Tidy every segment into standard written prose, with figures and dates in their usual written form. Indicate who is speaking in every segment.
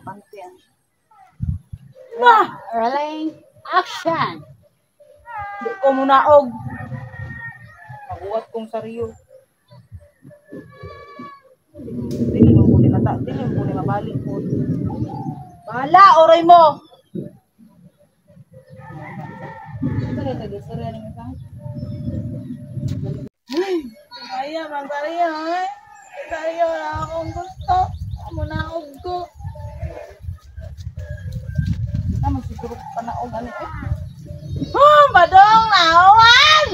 Speaker 1: Pantian.
Speaker 2: Rolling action.
Speaker 1: Di ko munaog. Mabuhat kong sariyo. Dili mo ko nilata. Dili mo ko mabalik po. Bahala, oray mo! Kaya, magkariyo, eh. Kariyo na akong gusto. Munaog ko. Naman siguro panaog ano eh. Badong nawan!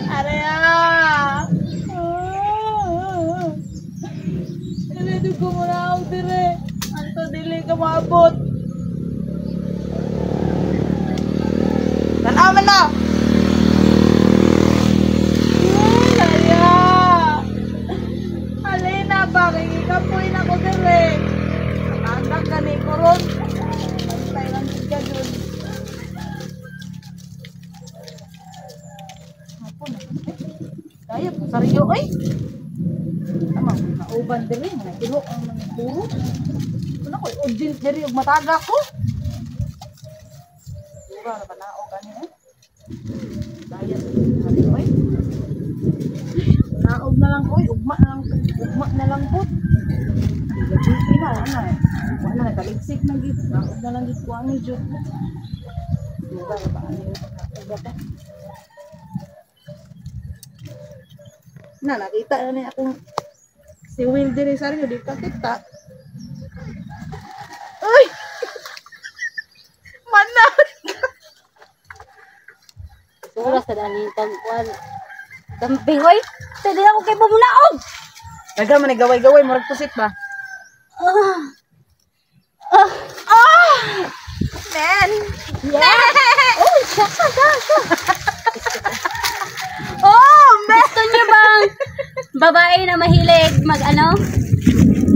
Speaker 1: Araya! Dili ko munaog dire. Anto dili ka maabot. Tanaw man na! Araya! Halina ba? Kikikapoy na ko dire. Nakagdag ka ni Koron. Bantay lang ka dun. Kaya po sariyo ay. Tama, nauban diri mga tilo ang mga puro. Ano ko urgent diri og mataga ko. Dura ra banao kanina. Kaya sariyo ay. Naog na lang ko, ugma na lang po. Gabi na ana. Wala na kaliksik na gid. Naog na lang gid ko ani jud. Dura ra ba ani ugat. Na, nakita na niya akong si Will din sa rin, di ka kita. Ay! Manawin ka!
Speaker 2: Sura sa dani tangkuan. Damping oy. Tadi ako kay pamunaog.
Speaker 1: Naga man gaway-gaway, murag pusit ba? Man!
Speaker 2: Yeah. Oh, shaka.
Speaker 1: Oh, man!
Speaker 2: Gusto niyo bang babae na mahilig mag-ano?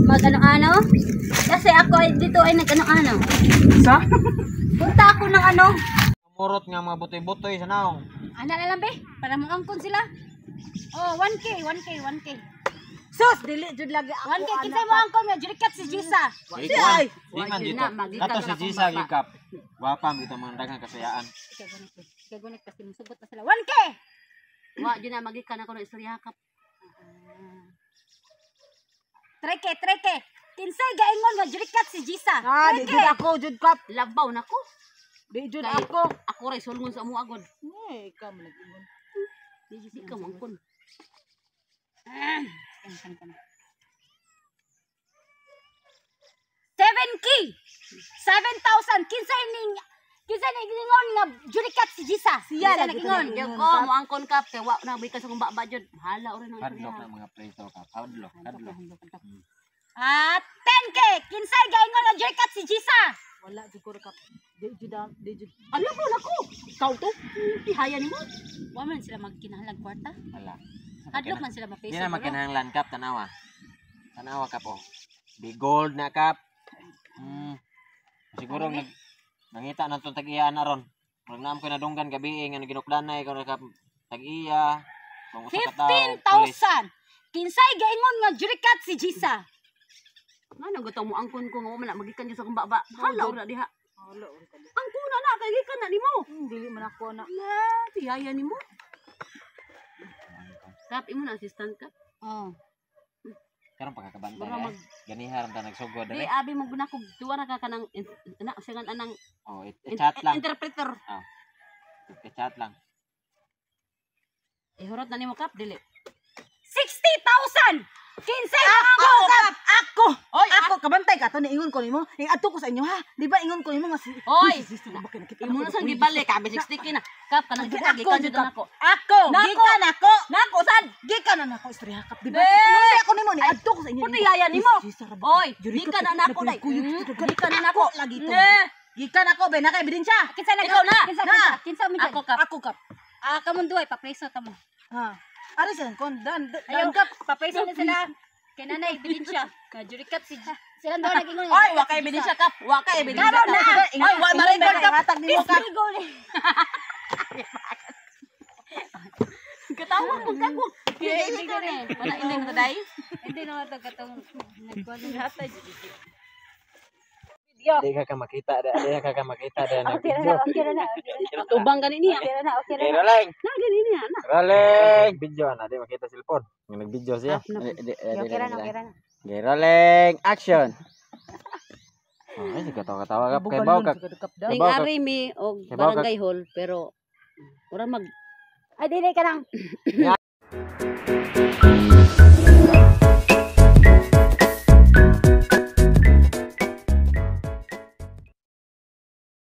Speaker 2: Mag-ano-ano? Kasi ako ay dito ay nag-ano-ano.
Speaker 1: Sa?
Speaker 2: Punta ako ng ano.
Speaker 3: Murot nga mga butoy-butoy sa naong.
Speaker 2: Ano na lang be? Para mangangkon sila. Oh, 1K.
Speaker 1: Sus! Dili, jud lagi ako.
Speaker 2: 1K, kinsay mo angkon nga. Jurikat si Jisa.
Speaker 1: Ay!
Speaker 3: Di man
Speaker 2: Yun
Speaker 3: dito.
Speaker 2: na, magikan
Speaker 3: Kato
Speaker 2: na
Speaker 3: si
Speaker 2: akong
Speaker 3: Jisa
Speaker 2: baba.
Speaker 3: gikap. Wapam dito mga dagang kasayaan.
Speaker 2: Kagunit kasi musugot na sila. 1K! Wa, dyan na magikan ako ng istoryakap. 3K. Kinsay gaingon nga. Jurikat si Jisa.
Speaker 1: Ah, di
Speaker 2: 3K.
Speaker 1: jud ako, jud kap.
Speaker 2: Labaw na ko.
Speaker 1: Di jud
Speaker 2: Kay-
Speaker 1: ako.
Speaker 2: Ako rin sulngon sa amuagod.
Speaker 1: Ay, ikaw man nag-ingon.
Speaker 2: Di ikaw mangkon. 7K! 7,000! Kinsay ningon nga jurikat si Jisa.
Speaker 1: Siya
Speaker 2: Kinsay
Speaker 1: lagi
Speaker 2: nag-ingon.
Speaker 1: ka
Speaker 2: Diyo
Speaker 1: nag-ingon,
Speaker 2: ko,
Speaker 1: kap.
Speaker 2: mo angkon kap. Kaya wak na bikas akong baba dyan. Hala, orin ang
Speaker 3: Hadlock
Speaker 2: istorya.
Speaker 3: na mga preso ka. Hadlock.
Speaker 2: At 10K! Kinsay gaingon nga jurikat si Jisa.
Speaker 1: Wala, jud ko kap. Di jud.
Speaker 2: Alam mo na ko. Ikaw to. Tihaya ni mo. Wa man sila magkinahalang kwarta.
Speaker 3: Wala.
Speaker 2: Hadlok man sila mapeso.
Speaker 3: Di na makinahanglan kap tanawa. Tanawa kap oh. Di gold na kap. Siguro nangita na itong tag-iya na ron. Kung naam ko nadunggan gabi nga ginukdanay ko na kap tag-iya.
Speaker 2: 15,000! Kinsay gaingon nga jurikat si Jisa. Nga nagutaw mo angkon ko nga wala magikan niya sa kong baba. Hala ora diha.
Speaker 1: Wala, ora ka.
Speaker 2: Angkon na kay gikan na nimo.
Speaker 1: Dili man ako na.
Speaker 2: Na, tiyaya nimo. Kap imo na assistant ka. Oh.
Speaker 3: Karong pagkakabantay
Speaker 2: Baka
Speaker 3: ay. Ganihar ta nagsugod
Speaker 2: Di
Speaker 3: dali.
Speaker 2: abi mo guna ko duwa na ka kanang na sigan anang
Speaker 3: Oh, i-chat lang.
Speaker 2: interpreter.
Speaker 3: I-chat lang.
Speaker 2: Ihurot na nimo kap dili. 60,000! Kinsay
Speaker 1: Ako, kap! Ako!
Speaker 2: Oy,
Speaker 1: Ako, kabantay ka to, niingon ko nimo. Ato ko sa inyo ha. Di ba ingon ko nimo nga si...
Speaker 2: Oy!
Speaker 1: Sister, bakit nakita
Speaker 2: Imo na
Speaker 1: ko?
Speaker 2: sang gibalik kabe 60 na. Kap kanang kita gikan jud nako.
Speaker 1: Ako!
Speaker 2: Nako!
Speaker 1: Gikan ako!
Speaker 2: Nako sad.
Speaker 1: Gikan na nako, istorya kap. Di ba?
Speaker 2: Eh!
Speaker 1: Ingon ako nimo ni ato ko sa inyo.
Speaker 2: Puti yaya nimo.
Speaker 1: Sister,
Speaker 2: Oy,
Speaker 1: Juri
Speaker 2: gikan na nako dai. Gikan na nako
Speaker 1: lagi to.
Speaker 2: Ne.
Speaker 1: Gikan ako, be na kay ebidensya.
Speaker 2: Kinsa na ikaw na? Kinsa mo
Speaker 1: Ako kap. Ako kap.
Speaker 2: kamon duay papreso ta mo.
Speaker 1: Ha. Ari silang kon dan
Speaker 2: Ayaw
Speaker 1: kap.
Speaker 2: papreso na sila. Kay nanay ebidensya. Ka jurikat si sila daw nag-ingon.
Speaker 1: Oy, wa kay ebidensya kap. Wa kay ebidensya.
Speaker 2: Karon na.
Speaker 1: Oy, wa ma-record kap.
Speaker 2: Hatag
Speaker 1: nimo kap.
Speaker 2: Katawa ko kako. Hindi ko ni. Wala hindi mo dai. Hindi na to katong nagkuan hatay.
Speaker 3: Di ka makita da. Di ka makita da na
Speaker 1: Okay
Speaker 3: video.
Speaker 1: na, okay na.
Speaker 2: Tubang ganini ah.
Speaker 1: Okay na, okay
Speaker 3: Okay,
Speaker 1: na.
Speaker 3: rolling.
Speaker 2: Na ganini ah. Na.
Speaker 3: Rolling. Video na, di makita cellphone. Nag-video siya.
Speaker 1: Okay na, okay na.
Speaker 3: Okay, rolling. Action. Ay, sige katawa-katawa ka. Kay baw ka.
Speaker 2: Ning ari mi og
Speaker 3: Kay baw ka-
Speaker 2: barangay hall pero ora mag
Speaker 1: Ay, dili ka nang.